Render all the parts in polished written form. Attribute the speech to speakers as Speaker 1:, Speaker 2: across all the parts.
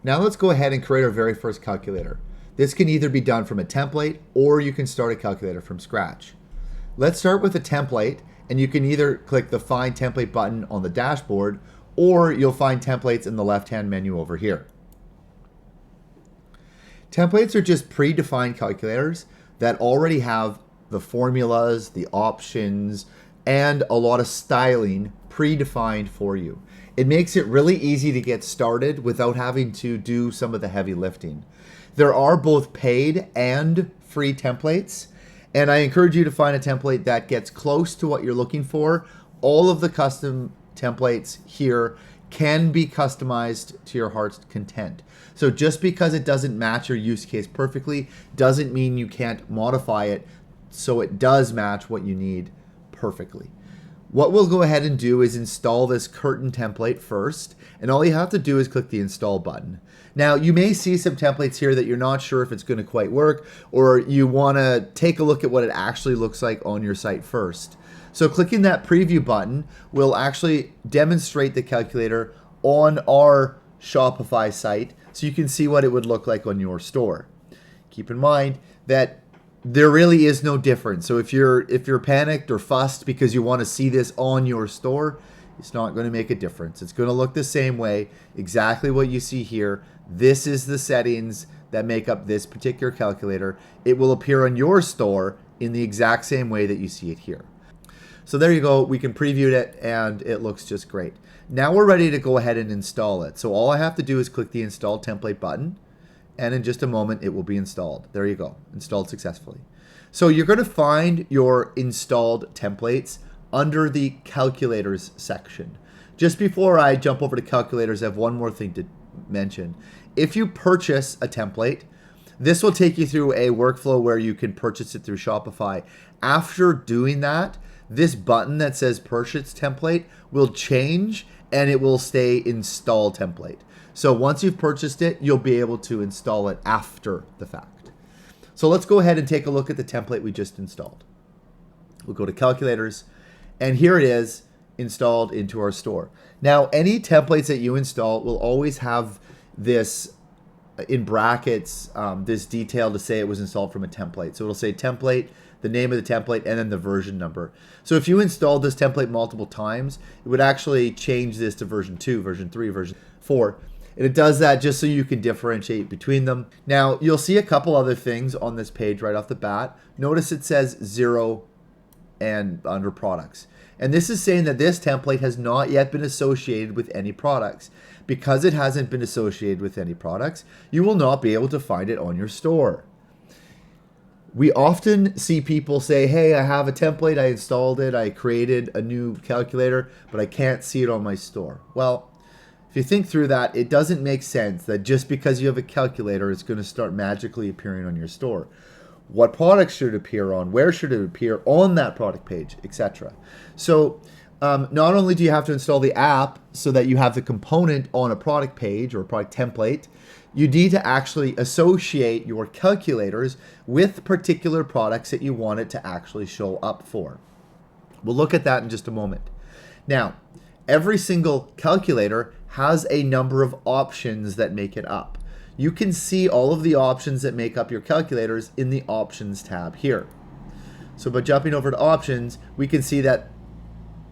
Speaker 1: Now let's go ahead and create our very first calculator. This can either be done from a template or you can start a calculator from scratch. Let's start with a template, and you can either click the Find Template button on the dashboard or you'll find templates in the left-hand menu over here. Templates are just predefined calculators that already have the formulas, the options, and a lot of styling predefined for you. It makes it really easy to get started without having to do some of the heavy lifting. There are both paid and free templates, and I encourage you to find a template that gets close to what you're looking for. All of the custom templates here can be customized to your heart's content. So just because it doesn't match your use case perfectly doesn't mean you can't modify it so it does match what you need perfectly. What we'll go ahead and do is install this curtain template first, and all you have to do is click the install button. Now, you may see some templates here that you're not sure if it's going to quite work, or you want to take a look at what it actually looks like on your site first. So clicking that preview button will actually demonstrate the calculator on our Shopify site so you can see what it would look like on your store. Keep in mind that there really is no difference. So if you're panicked or fussed because you want to see this on your store, it's not going to make a difference. It's going to look the same way, exactly what you see here. This is the settings that make up this particular calculator. It will appear on your store in the exact same way that you see it here. So there you go. We can preview it and it looks just great. Now we're ready to go ahead and install it. So all I have to do is click the Install Template button, and in just a moment it will be installed. There you go, installed successfully. So you're going to find your installed templates under the calculators section. Just before I jump over to calculators, I have one more thing to mention. If you purchase a template, this will take you through a workflow where you can purchase it through Shopify. After doing that, this button that says purchase template will change and it will stay install template. So once you've purchased it, you'll be able to install it after the fact. So let's go ahead and take a look at the template we just installed. We'll go to calculators, and here it is installed into our store. Now, any templates that you install will always have this in brackets, this detail to say it was installed from a template. So it'll say template, the name of the template, and then the version number. So if you installed this template multiple times, it would actually change this to version 2, version 3, version 4. And it does that just so you can differentiate between them. Now, you'll see a couple other things on this page right off the bat. Notice it says 0 and under products. And this is saying that this template has not yet been associated with any products. Because it hasn't been associated with any products, you will not be able to find it on your store. We often see people say, hey, I have a template, I installed it, I created a new calculator, but I can't see it on my store. Well, if you think through that, it doesn't make sense that just because you have a calculator, it's going to start magically appearing on your store. What products should it appear on? Where should it appear on that product page, etc. So not only do you have to install the app so that you have the component on a product page or a product template, you need to actually associate your calculators with particular products that you want it to actually show up for. We'll look at that in just a moment. Now, every single calculator has a number of options that make it up. You can see all of the options that make up your calculators in the Options tab here. So by jumping over to Options, we can see that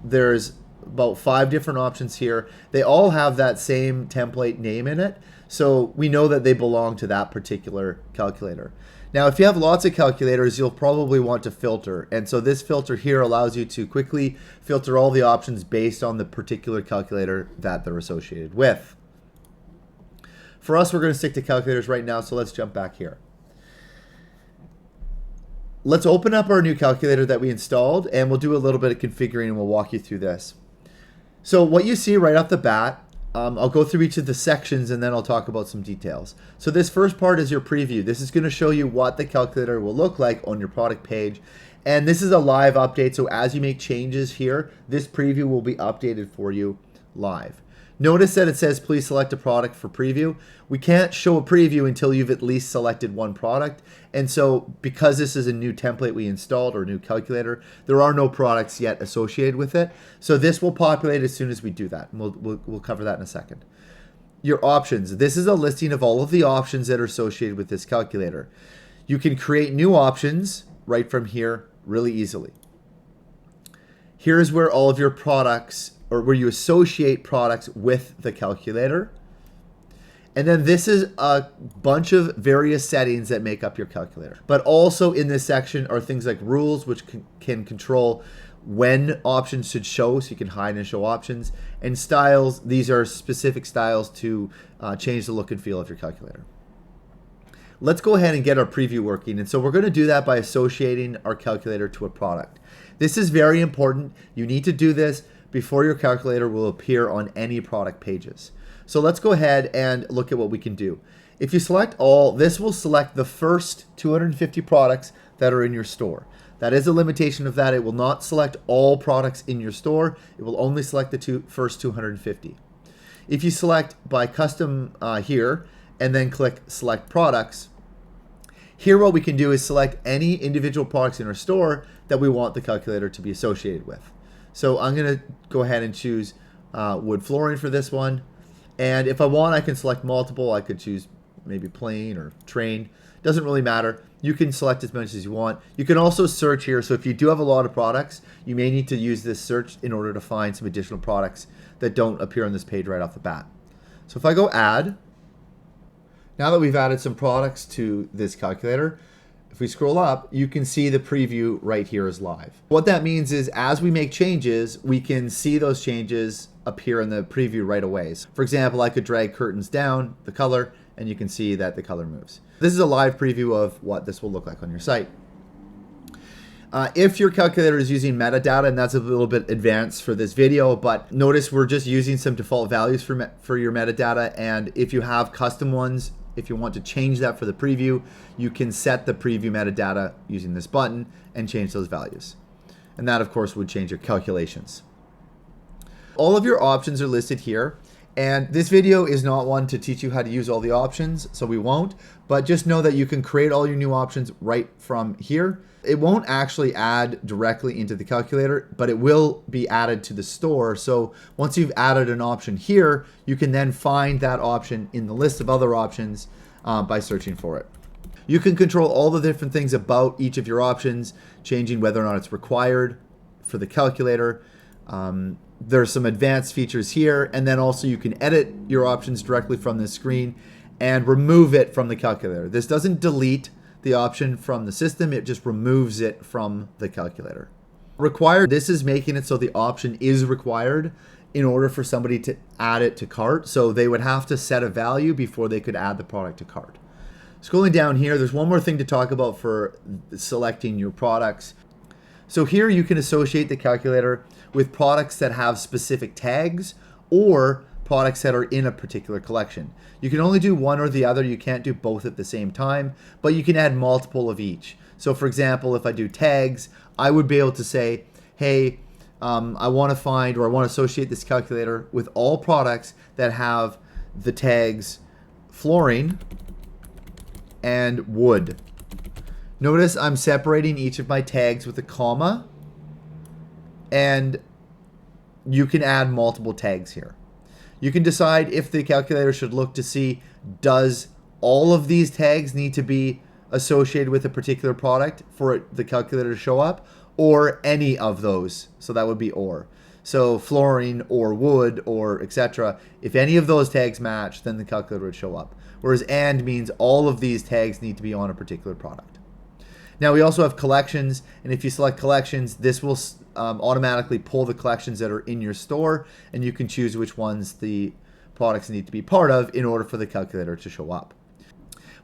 Speaker 1: there's about 5 different options here. They all have that same template name in it, so we know that they belong to that particular calculator. Now, if you have lots of calculators, you'll probably want to filter, and so this filter here allows you to quickly filter all the options based on the particular calculator that they're associated with. For us, we're going to stick to calculators right now, so let's jump back here. Let's open up our new calculator that we installed, and we'll do a little bit of configuring and we'll walk you through this. So what you see right off the bat, I'll go through each of the sections and then I'll talk about some details. So this first part is your preview. This is going to show you what the calculator will look like on your product page. And this is a live update, so as you make changes here, this preview will be updated for you live. Notice that it says please select a product for preview. We can't show a preview until you've at least selected one product. And so because this is a new template we installed or a new calculator, there are no products yet associated with it. So this will populate as soon as we do that. And we'll cover that in a second. your options. This is a listing of all of the options that are associated with this calculator. You can create new options right from here really easily. Here's where all of your products, or where you associate products with the calculator. And then this is a bunch of various settings that make up your calculator. But also in this section are things like rules, which can control when options should show, so you can hide and show options. And styles, these are specific styles to change the look and feel of your calculator. Let's go ahead and get our preview working. And so we're going to do that by associating our calculator to a product. This is very important. You need to do this before your calculator will appear on any product pages. So let's go ahead and look at what we can do. If you select all, this will select the first 250 products that are in your store. That is a limitation of that. It will not select all products in your store. It will only select the first 250. If you select by custom here and then click select products, here what we can do is select any individual products in our store that we want the calculator to be associated with. So I'm going to go ahead and choose wood flooring for this one. And if I want, I can select multiple. I could choose maybe plain or train. Doesn't really matter. You can select as much as you want. You can also search here. So if you do have a lot of products, you may need to use this search in order to find some additional products that don't appear on this page right off the bat. So if I go add, now that we've added some products to this calculator, if we scroll up, you can see the preview right here is live. What that means is as we make changes, we can see those changes appear in the preview right away. So for example, I could drag curtains down, the color, and you can see that the color moves. This is a live preview of what this will look like on your site. If your calculator is using metadata, and that's a little bit advanced for this video, but notice we're just using some default values for your metadata, and if you have custom ones, if you want to change that for the preview, you can set the preview metadata using this button and change those values. And that, of course, would change your calculations. All of your options are listed here. And this video is not one to teach you how to use all the options, so we won't. But just know that you can create all your new options right from here. It won't actually add directly into the calculator, but it will be added to the store. So once you've added an option here, you can then find that option in the list of other options by searching for it. You can control all the different things about each of your options, changing whether or not it's required for the calculator. There's some advanced features here, and then also you can edit your options directly from this screen and remove it from the calculator. This doesn't delete the option from the system, it just removes it from the calculator. Required, this is making it so the option is required in order for somebody to add it to cart. So they would have to set a value before they could add the product to cart. Scrolling down here, there's one more thing to talk about for selecting your products. So here you can associate the calculator with products that have specific tags or products that are in a particular collection. You can only do one or the other. You can't do both at the same time, but you can add multiple of each. So for example, if I do tags, I would be able to say, hey, I want to find, or I want to associate this calculator with all products that have the tags flooring and wood. Notice I'm separating each of my tags with a comma, and you can add multiple tags here. You can decide if the calculator should look to see, does all of these tags need to be associated with a particular product for the calculator to show up, or any of those. So that would be or. So flooring or wood or etc. If any of those tags match, then the calculator would show up. Whereas and means all of these tags need to be on a particular product. Now we also have collections, and if you select collections, this will automatically pull the collections that are in your store, and you can choose which ones the products need to be part of in order for the calculator to show up.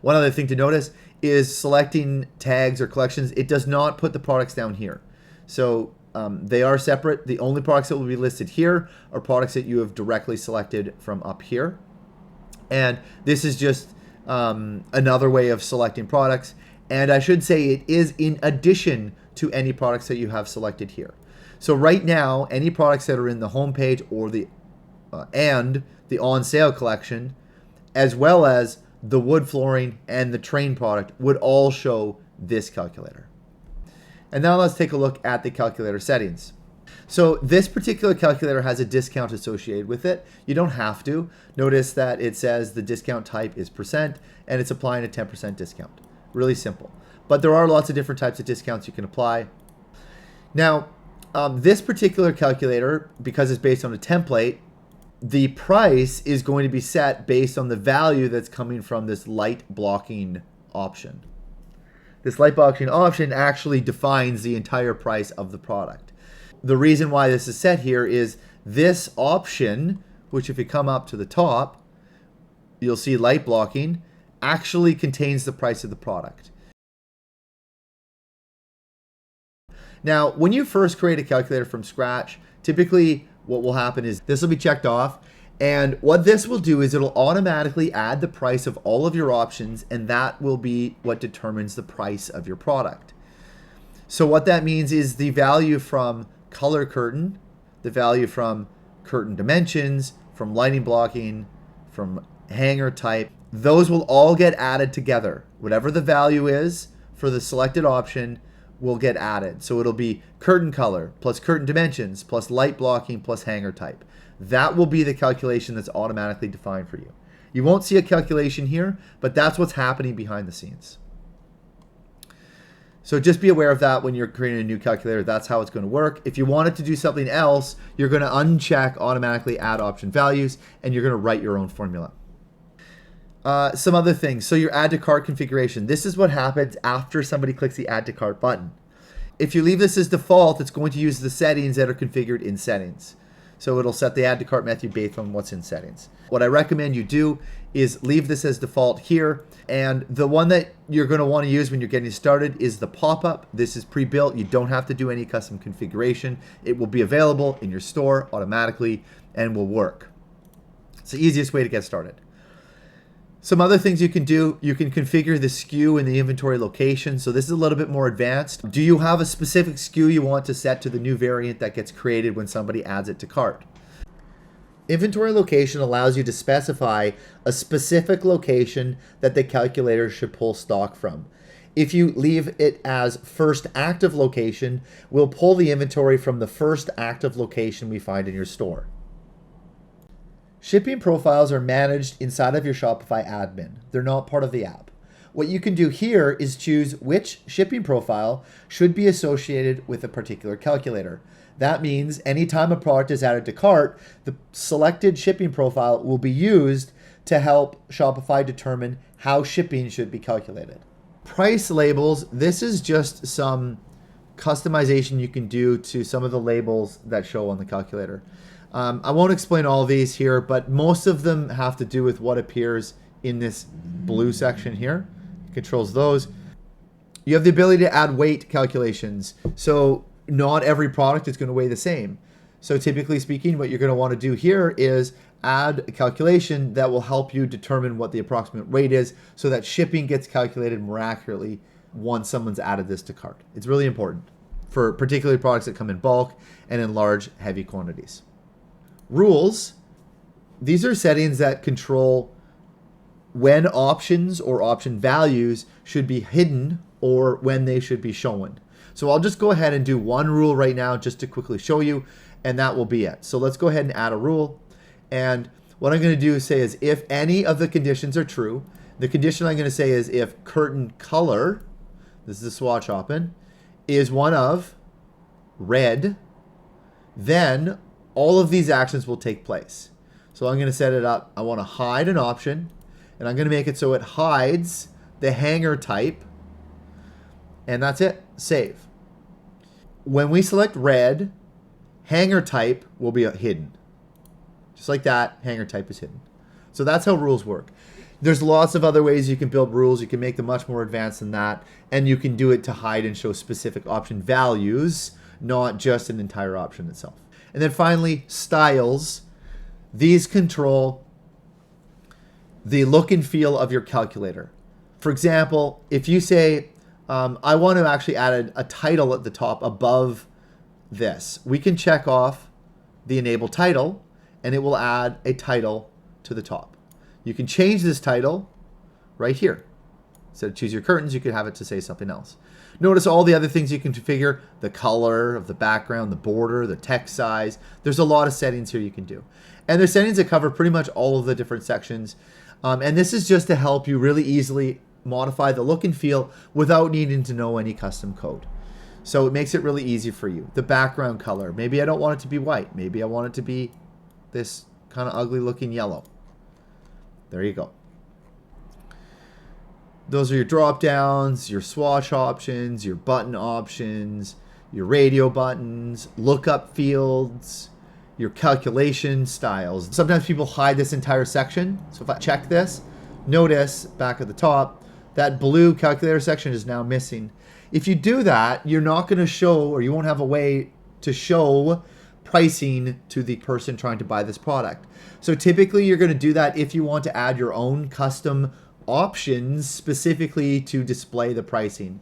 Speaker 1: One other thing to notice is selecting tags or collections, it does not put the products down here. So they are separate. The only products that will be listed here are products that you have directly selected from up here. And this is just another way of selecting products. And I should say it is in addition to any products that you have selected here. So right now, any products that are in the home page or the on sale collection, as well as the wood flooring and the train product, would all show this calculator. And now let's take a look at the calculator settings. So this particular calculator has a discount associated with it. You don't have to. Notice that it says the discount type is percent and it's applying a 10% discount. Really simple. But there are lots of different types of discounts you can apply. Now, this particular calculator, because it's based on a template, the price is going to be set based on the value that's coming from this light blocking option. This light blocking option actually defines the entire price of the product. The reason why this is set here is this option, which if you come up to the top, you'll see light blocking, actually contains the price of the product. Now, when you first create a calculator from scratch, typically what will happen is this will be checked off. And what this will do is it'll automatically add the price of all of your options, and that will be what determines the price of your product. So what that means is the value from color curtain, the value from curtain dimensions, from lighting blocking, from hanger type, those will all get added together. Whatever the value is for the selected option will get added. So it'll be curtain color plus curtain dimensions plus light blocking plus hanger type. That will be the calculation that's automatically defined for you. You won't see a calculation here, but that's what's happening behind the scenes. So just be aware of that when you're creating a new calculator. That's how it's going to work. If you want it to do something else, you're going to uncheck automatically add option values, and you're going to write your own formula. Some other things. So your add to cart configuration. This is what happens after somebody clicks the add to cart button. If you leave this as default, it's going to use the settings that are configured in settings. So it'll set the add to cart method based on what's in settings. What I recommend you do is leave this as default here. And the one that you're going to want to use when you're getting started is the pop-up. This is pre-built. You don't have to do any custom configuration. It will be available in your store automatically and will work. It's the easiest way to get started. Some other things you can do, you can configure the SKU and the inventory location. So this is a little bit more advanced. Do you have a specific SKU you want to set to the new variant that gets created when somebody adds it to cart? Inventory location allows you to specify a specific location that the calculator should pull stock from. If you leave it as first active location, we'll pull the inventory from the first active location we find in your store. Shipping profiles are managed inside of your Shopify admin. They're not part of the app. What you can do here is choose which shipping profile should be associated with a particular calculator. That means anytime a product is added to cart, the selected shipping profile will be used to help Shopify determine how shipping should be calculated. Price labels, this is just some customization you can do to some of the labels that show on the calculator. I won't explain all of these here, but most of them have to do with what appears in this blue section here. It controls those. You have the ability to add weight calculations. So not every product is going to weigh the same. So typically speaking, what you're going to want to do here is add a calculation that will help you determine what the approximate weight is so that shipping gets calculated more accurately once someone's added this to cart. It's really important for particularly products that come in bulk and in large, heavy quantities. Rules, these are settings that control when options or option values should be hidden or when they should be shown. So I'll just go ahead and do one rule right now just to quickly show you, and that will be it. So let's go ahead and add a rule. And what I'm going to do is say is if any of the conditions are true, the condition I'm going to say is if curtain color, this is the swatch open, is one of red, then all of these actions will take place. So I'm going to set it up. I want to hide an option, and I'm going to make it so it hides the hanger type, and that's it. Save. When we select red, hanger type will be hidden. Just like that, hanger type is hidden. So that's how rules work. There's lots of other ways you can build rules. You can make them much more advanced than that, and you can do it to hide and show specific option values, not just an entire option itself. And then finally, styles. These control the look and feel of your calculator. For example, if you say, I want to actually add a title at the top above this, we can check off the enable title, and it will add a title to the top. You can change this title right here. Instead of choose your curtains, you could have it to say something else. Notice all the other things you can configure, the color of the background, the border, the text size. There's a lot of settings here you can do. And there's settings that cover pretty much all of the different sections. And this is just to help you really easily modify the look and feel without needing to know any custom code. So it makes it really easy for you. The background color, maybe I don't want it to be white. Maybe I want it to be this kind of ugly looking yellow. There you go. Those are your drop downs, your swatch options, your button options, your radio buttons, lookup fields, your calculation styles. Sometimes people hide this entire section. So if I check this, notice back at the top, that blue calculator section is now missing. If you do that, you're not going to show, or you won't have a way to show pricing to the person trying to buy this product. So typically you're going to do that if you want to add your own custom options specifically to display the pricing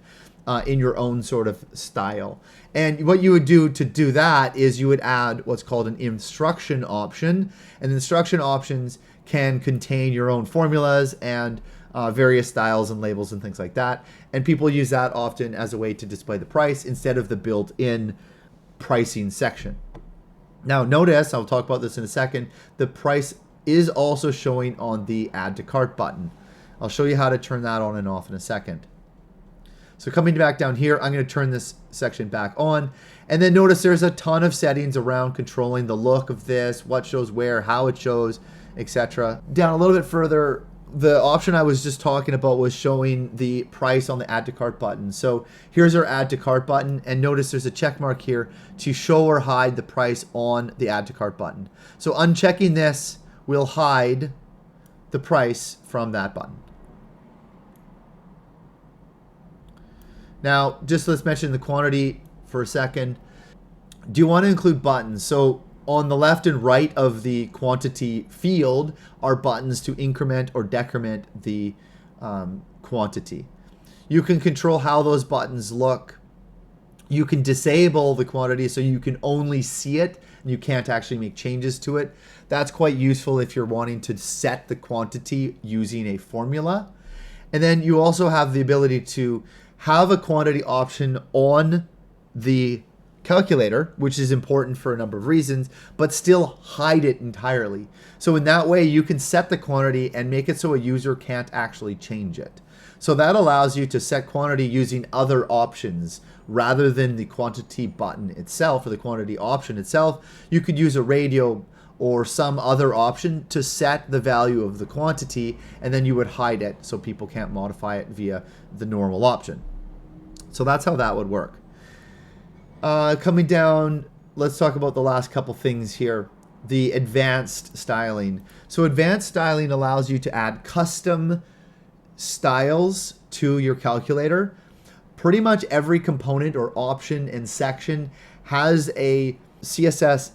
Speaker 1: in your own sort of style. And what you would do to do that is you would add what's called an instruction option. And instruction options can contain your own formulas and various styles and labels and things like that. And people use that often as a way to display the price instead of the built-in pricing section. Now notice, I'll talk about this in a second, the price is also showing on the add to cart button. I'll show you how to turn that on and off in a second. So coming back down here, I'm going to turn this section back on. And then notice there's a ton of settings around controlling the look of this, what shows where, how it shows, etc. Down a little bit further, the option I was just talking about was showing the price on the add to cart button. So here's our add to cart button, and notice there's a check mark here to show or hide the price on the add to cart button. So unchecking this will hide the price from that button. Now, just let's mention the quantity for a second. Do you want to include buttons? So on the left and right of the quantity field are buttons to increment or decrement the quantity. You can control how those buttons look. You can disable the quantity so you can only see it and you can't actually make changes to it. That's quite useful if you're wanting to set the quantity using a formula. And then you also have the ability to have a quantity option on the calculator, which is important for a number of reasons, but still hide it entirely. So in that way, you can set the quantity and make it so a user can't actually change it. So that allows you to set quantity using other options rather than the quantity button itself or the quantity option itself. You could use a radio or some other option to set the value of the quantity, and then you would hide it so people can't modify it via the normal option. So that's how that would work. Coming down, let's talk about the last couple things here. The advanced styling. So advanced styling allows you to add custom styles to your calculator. Pretty much every component or option and section has a CSS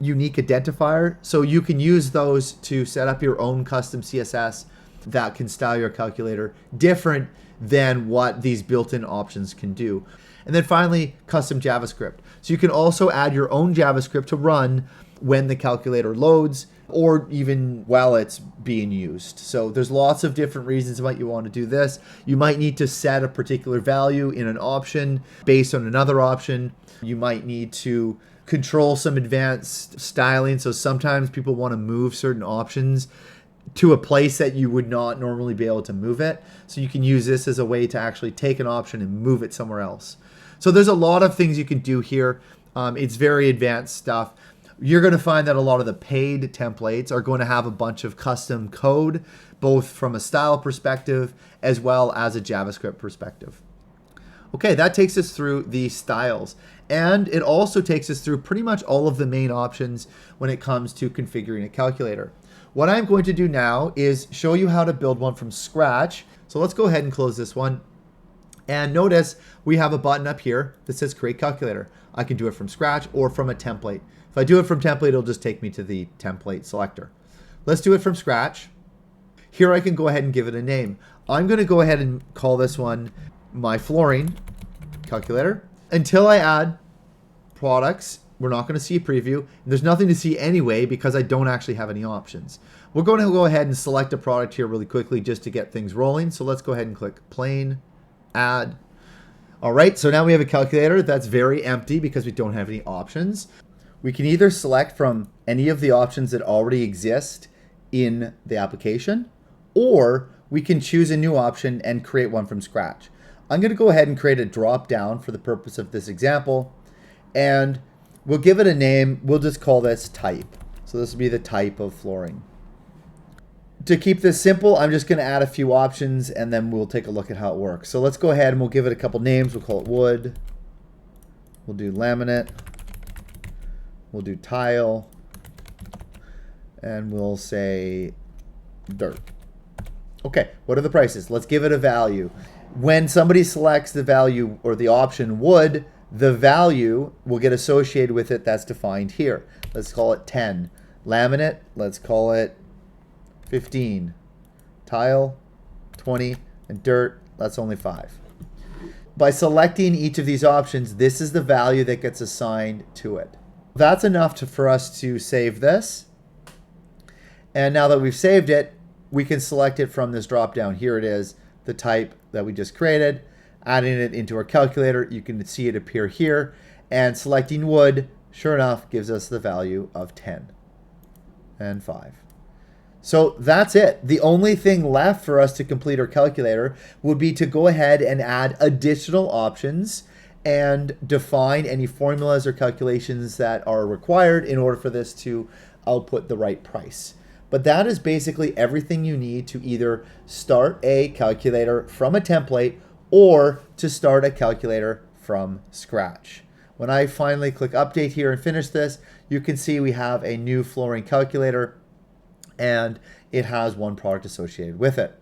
Speaker 1: unique identifier. So you can use those to set up your own custom CSS that can style your calculator different than what these built-in options can do. And then finally, custom JavaScript. So you can also add your own JavaScript to run when the calculator loads or even while it's being used. So there's lots of different reasons why you want to do this. You might need to set a particular value in an option based on another option. You might need to control some advanced styling. So sometimes people want to move certain options to a place that you would not normally be able to move it. So you can use this as a way to actually take an option and move it somewhere else. So there's a lot of things you can do here. It's very advanced stuff. You're going to find that a lot of the paid templates are going to have a bunch of custom code, both from a style perspective as well as a JavaScript perspective. Okay, that takes us through the styles. And it also takes us through pretty much all of the main options when it comes to configuring a calculator. What I'm going to do now is show you how to build one from scratch. So let's go ahead and close this one. And notice we have a button up here that says Create Calculator. I can do it from scratch or from a template. If I do it from template, it'll just take me to the template selector. Let's do it from scratch. Here I can go ahead and give it a name. I'm going to go ahead and call this one my flooring calculator. Until I add products, we're not going to see a preview. There's nothing to see anyway because I don't actually have any options. We're going to go ahead and select a product here really quickly just to get things rolling. So let's go ahead and click plain, add. All right, so now we have a calculator that's very empty because we don't have any options. We can either select from any of the options that already exist in the application, or we can choose a new option and create one from scratch. I'm going to go ahead and create a drop down for the purpose of this example, and we'll give it a name. We'll just call this type. So this will be the type of flooring. To keep this simple, I'm just going to add a few options and then we'll take a look at how it works. So let's go ahead and we'll give it a couple names. We'll call it wood. We'll do laminate. We'll do tile. And we'll say dirt. Okay, what are the prices? Let's give it a value. When somebody selects the value or the option wood, the value will get associated with it that's defined here. Let's call it 10. Laminate, let's call it 15. Tile, 20. And dirt, that's only 5. By selecting each of these options, this is the value that gets assigned to it. That's enough for us to save this. And now that we've saved it, we can select it from this drop down. Here it is, the type that we just created. Adding it into our calculator, you can see it appear here. And selecting wood, sure enough, gives us the value of 10 and 5. So that's it. The only thing left for us to complete our calculator would be to go ahead and add additional options and define any formulas or calculations that are required in order for this to output the right price. But that is basically everything you need to either start a calculator from a template or to start a calculator from scratch. When I finally click update here and finish this, you can see we have a new flooring calculator and it has one product associated with it.